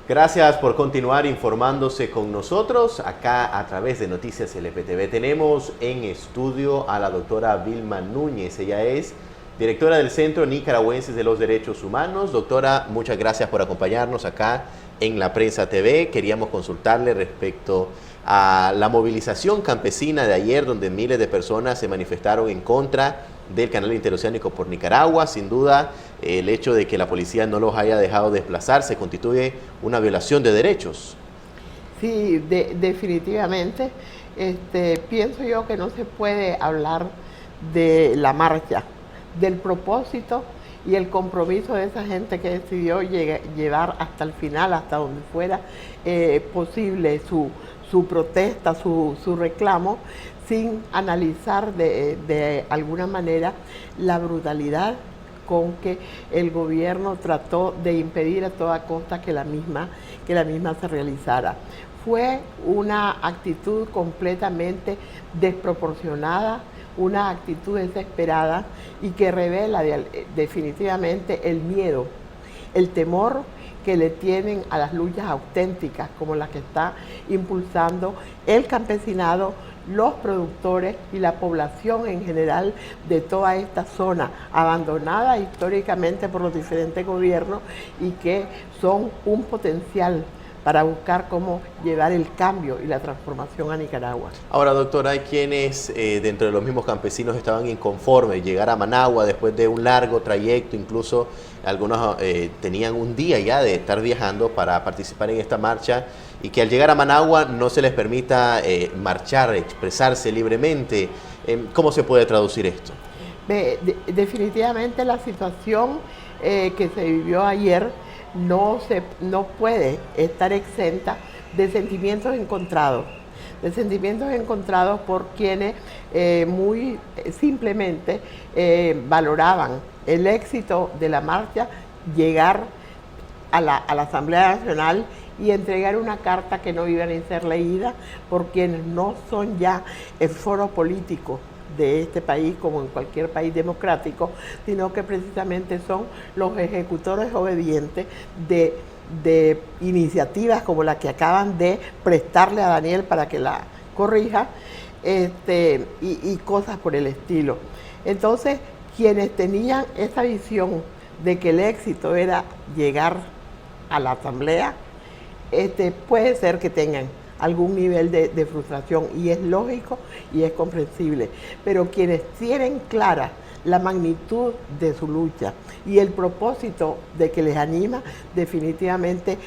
Gracias por continuar informándose con nosotros acá a través de Noticias LPTV. Tenemos en estudio a la doctora Vilma Núñez. Ella es directora del Centro Nicaragüenses de los Derechos Humanos. Doctora, muchas gracias por acompañarnos acá en La Prensa TV. Queríamos consultarle respecto a la movilización campesina de ayer, donde miles de personas se manifestaron en contra del canal interoceánico por Nicaragua. Sin duda, el hecho de que la policía no los haya dejado desplazarse constituye una violación de derechos. Sí, definitivamente. Pienso yo que no se puede hablar de la marcha, del propósito y el compromiso de esa gente que decidió llevar hasta el final, hasta donde fuera posible su protesta, su reclamo, sin analizar de alguna manera la brutalidad con que el gobierno trató de impedir a toda costa que la misma se realizara. Fue una actitud completamente desproporcionada, una actitud desesperada y que revela definitivamente el miedo, el temor que le tienen a las luchas auténticas como las que está impulsando el campesinado, los productores y la población en general de toda esta zona, abandonada históricamente por los diferentes gobiernos y que son un potencial para buscar cómo llevar el cambio y la transformación a Nicaragua. Ahora, doctora, hay quienes dentro de los mismos campesinos estaban inconformes llegar a Managua después de un largo trayecto, incluso algunos tenían un día ya de estar viajando para participar en esta marcha, y que al llegar a Managua no se les permita marchar, expresarse libremente. ¿Cómo se puede traducir esto? Definitivamente la situación que se vivió ayer no puede estar exenta de sentimientos encontrados por quienes muy simplemente valoraban el éxito de la marcha, llegar a la Asamblea Nacional y entregar una carta que no iba a ni ser leída por quienes no son ya el foro político de este país como en cualquier país democrático, sino que precisamente son los ejecutores obedientes de iniciativas como la que acaban de prestarle a Daniel para que la corrija, y cosas por el estilo. Entonces, quienes tenían esa visión de que el éxito era llegar a la Asamblea, puede ser que tengan algún nivel de frustración, y es lógico y es comprensible, pero quienes tienen clara la magnitud de su lucha y el propósito de que les anima, definitivamente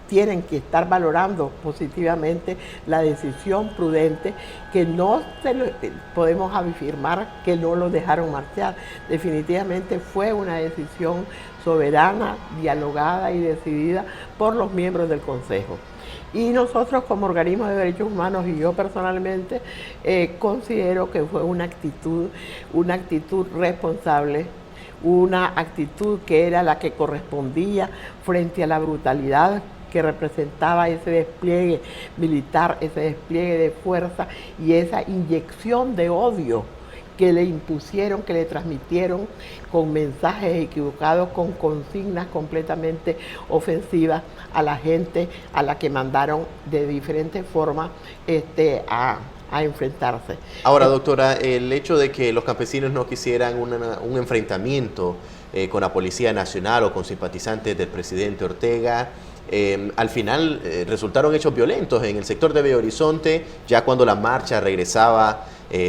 tienen que estar valorando positivamente la decisión prudente, que no podemos afirmar que no lo dejaron marchar. Definitivamente fue una decisión soberana, dialogada y decidida por los miembros del Consejo. Y nosotros como organismo de derechos humanos, y yo personalmente, considero que fue una actitud responsable, una actitud que era la que correspondía frente a la brutalidad que representaba ese despliegue militar, ese despliegue de fuerza y esa inyección de odio que le impusieron, que le transmitieron con mensajes equivocados, con consignas completamente ofensivas a la gente a la que mandaron de diferentes formas a enfrentarse. Ahora, doctora, el hecho de que los campesinos no quisieran un enfrentamiento con la Policía Nacional o con simpatizantes del presidente Ortega, al final resultaron hechos violentos en el sector de Bello Horizonte, ya cuando la marcha regresaba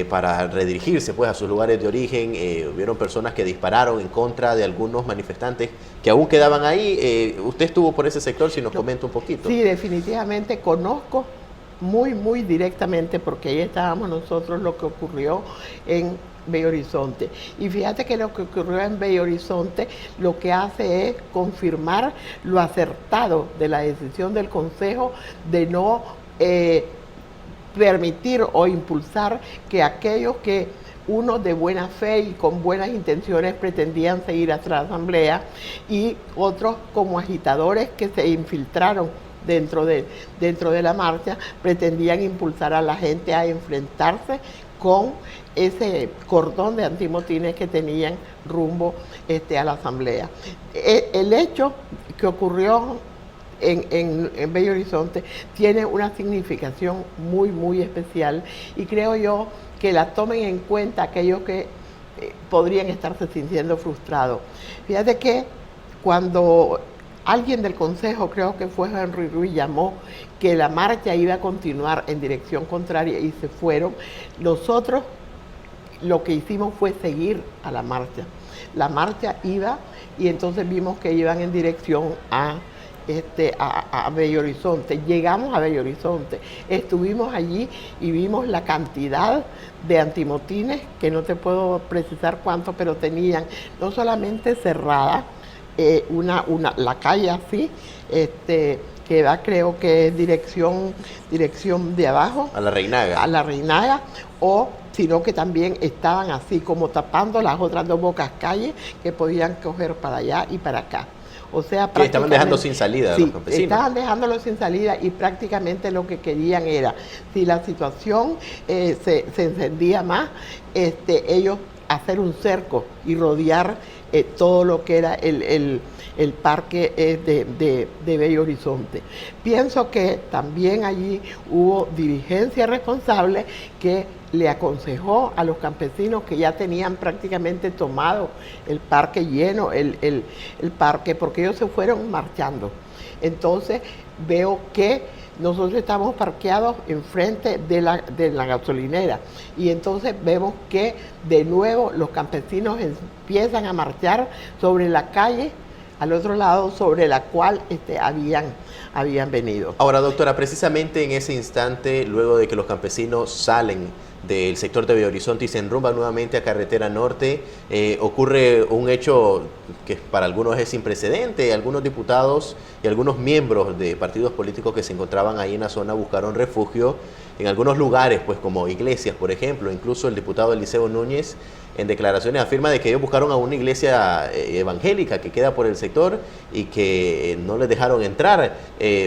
para redirigirse pues a sus lugares de origen. Hubieron personas que dispararon en contra de algunos manifestantes que aún quedaban ahí. Usted estuvo por ese sector, si nos comenta un poquito. Sí, definitivamente conozco muy directamente, porque ahí estábamos nosotros, lo que ocurrió en Bello Horizonte. Y fíjate que lo que ocurrió en Bello Horizonte lo que hace es confirmar lo acertado de la decisión del Consejo de no permitir o impulsar que aquellos que unos de buena fe y con buenas intenciones pretendían seguir hasta la Asamblea, y otros como agitadores que se infiltraron dentro de la marcha, pretendían impulsar a la gente a enfrentarse con ese cordón de antimotines que tenían rumbo a la Asamblea. El hecho que ocurrió en Bello Horizonte tiene una significación muy, muy especial, y creo yo que la tomen en cuenta aquellos que podrían estarse sintiendo frustrados. Fíjate que cuando alguien del Consejo, creo que fue Henry Ruiz, llamó que la marcha iba a continuar en dirección contraria y se fueron, nosotros lo que hicimos fue seguir a la marcha. La marcha iba, y entonces vimos que iban en dirección a Bello Horizonte. Llegamos a Bello Horizonte, estuvimos allí y vimos la cantidad de antimotines, que no te puedo precisar cuánto, pero tenían no solamente cerrada la calle así, que va, creo que es dirección de abajo A la Reinaga, sino que también estaban así como tapando las otras dos bocas calles que podían coger para allá y para acá. O sea, que estaban dejando sin salida a los campesinos. Estaban dejándolo sin salida, y prácticamente lo que querían era, si la situación se encendía más, ellos hacer un cerco y rodear todo lo que era el parque de Bello Horizonte. Pienso que también allí hubo dirigencia responsable que le aconsejó a los campesinos, que ya tenían prácticamente tomado el parque lleno, el parque, porque ellos se fueron marchando. Entonces veo que nosotros estamos parqueados enfrente de la gasolinera, y entonces vemos que de nuevo los campesinos empiezan a marchar sobre la calle al otro lado sobre la cual habían venido. Ahora, doctora, precisamente en ese instante, luego de que los campesinos salen del sector de Bello Horizonte y se enrumban nuevamente a Carretera Norte, ocurre un hecho que para algunos es sin precedente. Algunos diputados y algunos miembros de partidos políticos que se encontraban ahí en la zona buscaron refugio en algunos lugares, pues como iglesias, por ejemplo. Incluso el diputado Eliseo Núñez, en declaraciones, afirma de que ellos buscaron a una iglesia evangélica que queda por el sector y que no les dejaron entrar.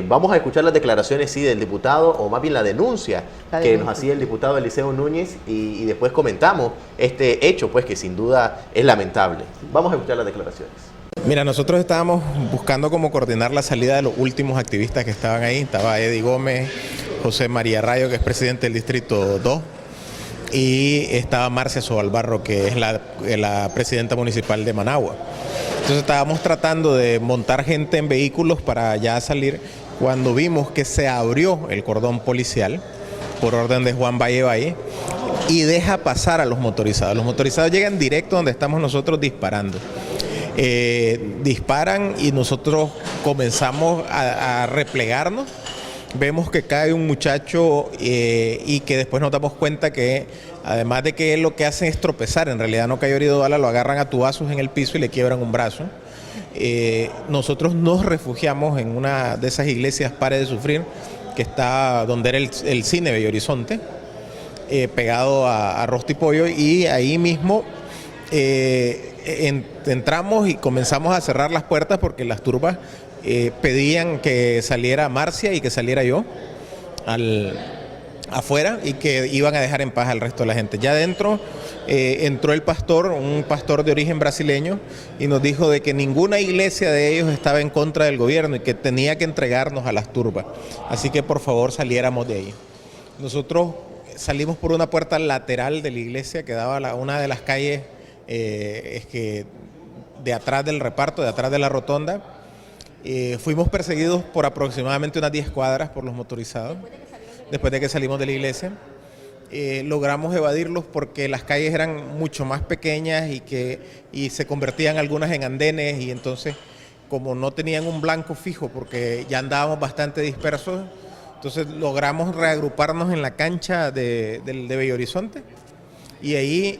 Vamos a escuchar las declaraciones, sí, del diputado, o más bien la denuncia que nos hacía el diputado Eliseo Núñez, y después comentamos este hecho, pues que sin duda es lamentable. Vamos a escuchar las declaraciones. Mira, nosotros estábamos buscando cómo coordinar la salida de los últimos activistas que estaban ahí. Estaba Eddie Gómez, José María Rayo, que es presidente del Distrito 2, y estaba Marcia Sobalbarro, que es la presidenta municipal de Managua. Entonces estábamos tratando de montar gente en vehículos para ya salir, cuando vimos que se abrió el cordón policial por orden de Juan Valle y deja pasar a los motorizados. Los motorizados llegan directo donde estamos nosotros disparando. Disparan y nosotros comenzamos a replegarnos. Vemos que cae un muchacho y que después nos damos cuenta que, además de que él lo que hace es tropezar, en realidad no cayó herido de bala, lo agarran a tubazos en el piso y le quiebran un brazo. Nosotros nos refugiamos en una de esas iglesias Pare de Sufrir, que está donde era el cine Bello Horizonte, pegado a Rosti Pollo, y ahí mismo entramos y comenzamos a cerrar las puertas porque las turbas pedían que saliera Marcia y que saliera yo afuera, y que iban a dejar en paz al resto de la gente. Ya adentro entró el pastor, un pastor de origen brasileño, y nos dijo de que ninguna iglesia de ellos estaba en contra del gobierno y que tenía que entregarnos a las turbas. Así que por favor saliéramos de ahí. Nosotros salimos por una puerta lateral de la iglesia que daba a una de las calles de atrás del reparto, de atrás de la rotonda. Fuimos perseguidos por aproximadamente unas 10 cuadras por los motorizados. Después de que salimos de la iglesia, logramos evadirlos porque las calles eran mucho más pequeñas y se convertían algunas en andenes, y entonces, como no tenían un blanco fijo porque ya andábamos bastante dispersos, entonces logramos reagruparnos en la cancha de Bello Horizonte, y ahí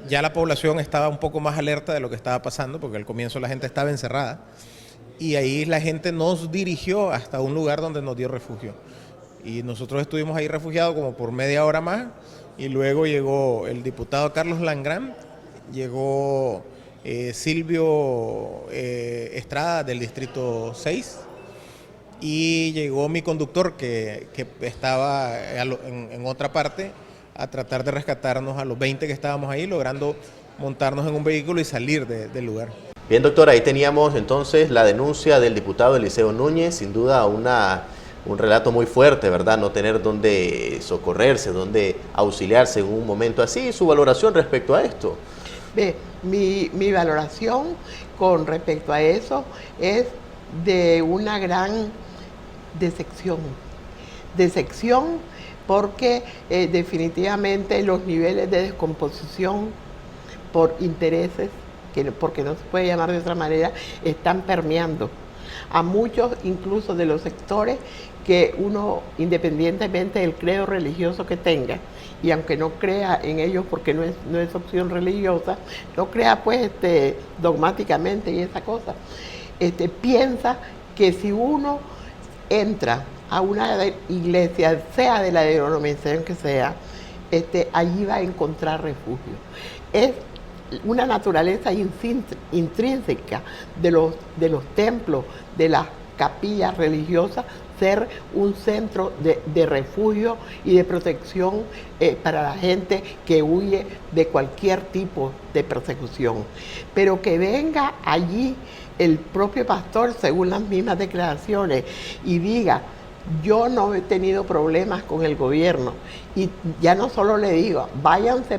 ya la población estaba un poco más alerta de lo que estaba pasando, porque al comienzo la gente estaba encerrada, y ahí la gente nos dirigió hasta un lugar donde nos dio refugio. Y nosotros estuvimos ahí refugiados como por media hora más, y luego llegó el diputado Carlos Langrán, llegó Silvio Estrada del Distrito 6, y llegó mi conductor que estaba en otra parte a tratar de rescatarnos a los 20 que estábamos ahí, logrando montarnos en un vehículo y salir del lugar. Bien, doctora, ahí teníamos entonces la denuncia del diputado Eliseo Núñez, sin duda un relato muy fuerte, ¿verdad? No tener dónde socorrerse, dónde auxiliarse en un momento así. ¿Su valoración respecto a esto? Mi valoración con respecto a eso es de una gran decepción porque definitivamente los niveles de descomposición por intereses, porque no se puede llamar de otra manera, están permeando a muchos incluso de los sectores que uno, independientemente del credo religioso que tenga, y aunque no crea en ellos porque no es opción religiosa, no crea pues dogmáticamente y esa cosa, piensa que si uno entra a una iglesia, sea de la denominación que sea, allí va a encontrar refugio. Es una naturaleza intrínseca de los templos, de las capillas religiosas, ser un centro de refugio y de protección para la gente que huye de cualquier tipo de persecución. Pero que venga allí el propio pastor, según las mismas declaraciones, y diga: yo no he tenido problemas con el gobierno, y ya no solo le digo, váyanse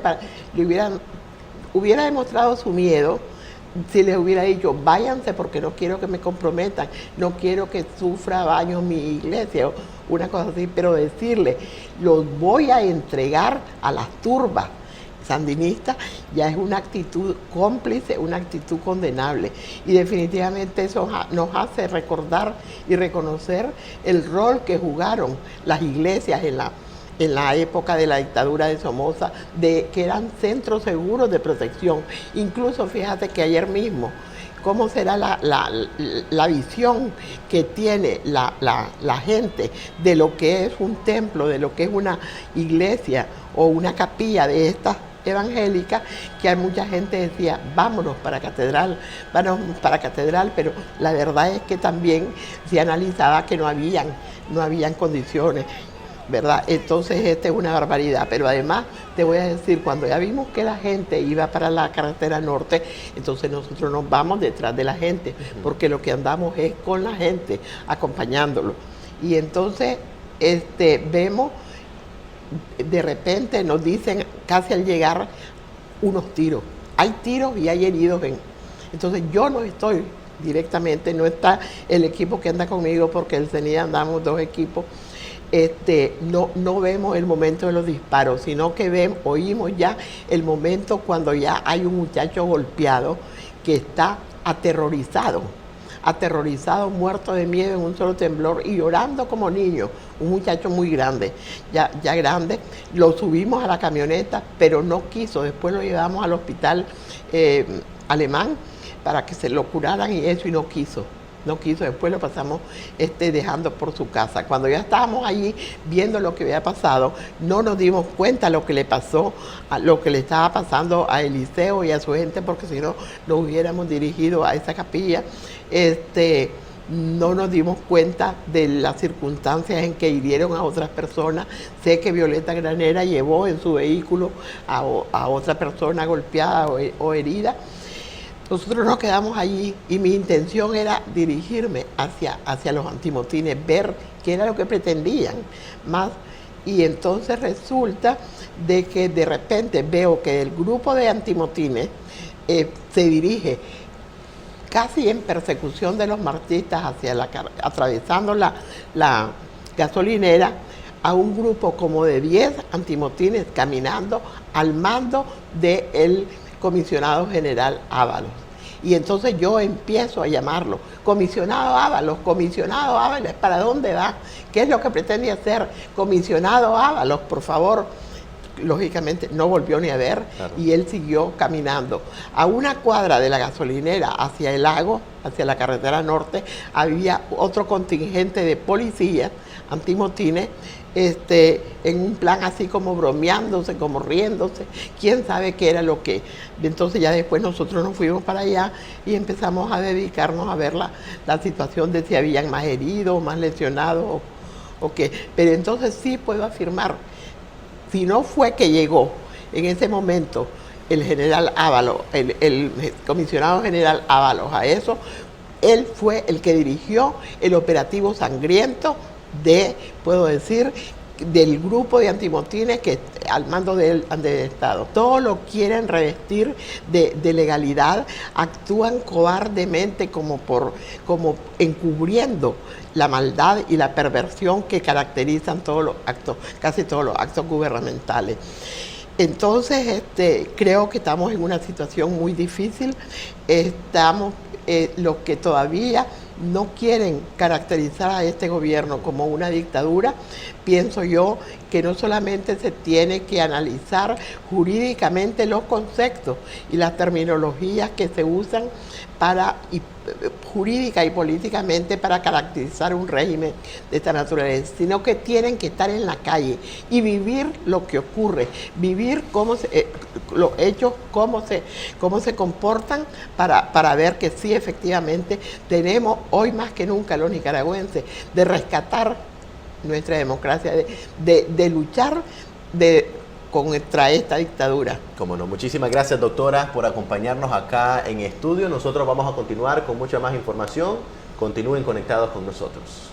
hubiera demostrado su miedo si les hubiera dicho: váyanse porque no quiero que me comprometan, no quiero que sufra daño mi iglesia, o una cosa así, pero decirle: los voy a entregar a las turbas sandinistas, ya es una actitud cómplice, una actitud condenable, y definitivamente eso nos hace recordar y reconocer el rol que jugaron las iglesias en la época de la dictadura de Somoza, que eran centros seguros de protección. Incluso fíjate que ayer mismo, cómo será la visión que tiene la gente de lo que es un templo, de lo que es una iglesia o una capilla de estas evangélicas, que hay mucha gente decía: vámonos para catedral, pero la verdad es que también se analizaba que no habían condiciones, ¿verdad? Entonces esta es una barbaridad, pero además te voy a decir, cuando ya vimos que la gente iba para la carretera norte, entonces nosotros nos vamos detrás de la gente, porque lo que andamos es con la gente, acompañándolo. Y entonces vemos, de repente nos dicen casi al llegar, unos tiros. Hay tiros y hay heridos. Entonces yo no estoy directamente, no está el equipo que anda conmigo, porque el CENIDA andamos 2 equipos. No vemos el momento de los disparos, sino que oímos ya el momento cuando ya hay un muchacho golpeado que está aterrorizado, muerto de miedo, en un solo temblor y llorando como niño, un muchacho muy grande, ya grande. Lo subimos a la camioneta, pero no quiso. Después lo llevamos al hospital alemán para que se lo curaran y eso, y no quiso. Después lo pasamos dejando por su casa. Cuando ya estábamos allí viendo lo que había pasado, no nos dimos cuenta lo que le pasó, lo que le estaba pasando a Eliseo y a su gente, porque si no, nos hubiéramos dirigido a esa capilla. No nos dimos cuenta de las circunstancias en que hirieron a otras personas. Sé que Violeta Granera llevó en su vehículo a otra persona golpeada o herida. Nosotros nos quedamos allí y mi intención era dirigirme hacia los antimotines, ver qué era lo que pretendían más. Y entonces resulta de que de repente veo que el grupo de antimotines se dirige casi en persecución de los marchistas atravesando la gasolinera, a un grupo como de 10 antimotines caminando al mando del comisionado general Ábalos. Y entonces yo empiezo a llamarlo: comisionado Ábalos, ¿para dónde va? ¿Qué es lo que pretende hacer? Comisionado Ábalos, por favor. Lógicamente no volvió ni a ver, claro. Y él siguió caminando. A una cuadra de la gasolinera hacia el lago, hacia la carretera norte, había otro contingente de policías antimotines, en un plan así como bromeándose, como riéndose, quién sabe qué era lo que. Entonces ya después nosotros nos fuimos para allá y empezamos a dedicarnos a ver la situación de si habían más heridos, más lesionados o qué. Pero entonces sí puedo afirmar, si no fue que llegó en ese momento el general Ábalos, el comisionado general Ábalos a eso. Él fue el que dirigió el operativo sangriento puedo decir, del grupo de antimotines que al mando del Estado. Todo lo quieren revestir de legalidad, actúan cobardemente como encubriendo la maldad y la perversión que caracterizan casi todos los actos gubernamentales. Entonces, creo que estamos en una situación muy difícil. Los que todavía no quieren caracterizar a este gobierno como una dictadura, pienso yo que no solamente se tiene que analizar jurídicamente los conceptos y las terminologías que se usan jurídica y políticamente para caracterizar un régimen de esta naturaleza, sino que tienen que estar en la calle y vivir lo que ocurre, vivir los hechos, cómo se comportan para ver que sí, efectivamente, tenemos hoy más que nunca los nicaragüenses de rescatar nuestra democracia, de luchar contra esta dictadura. Cómo no. Muchísimas gracias, doctora, por acompañarnos acá en estudio. Nosotros vamos a continuar con mucha más información. Continúen conectados con nosotros.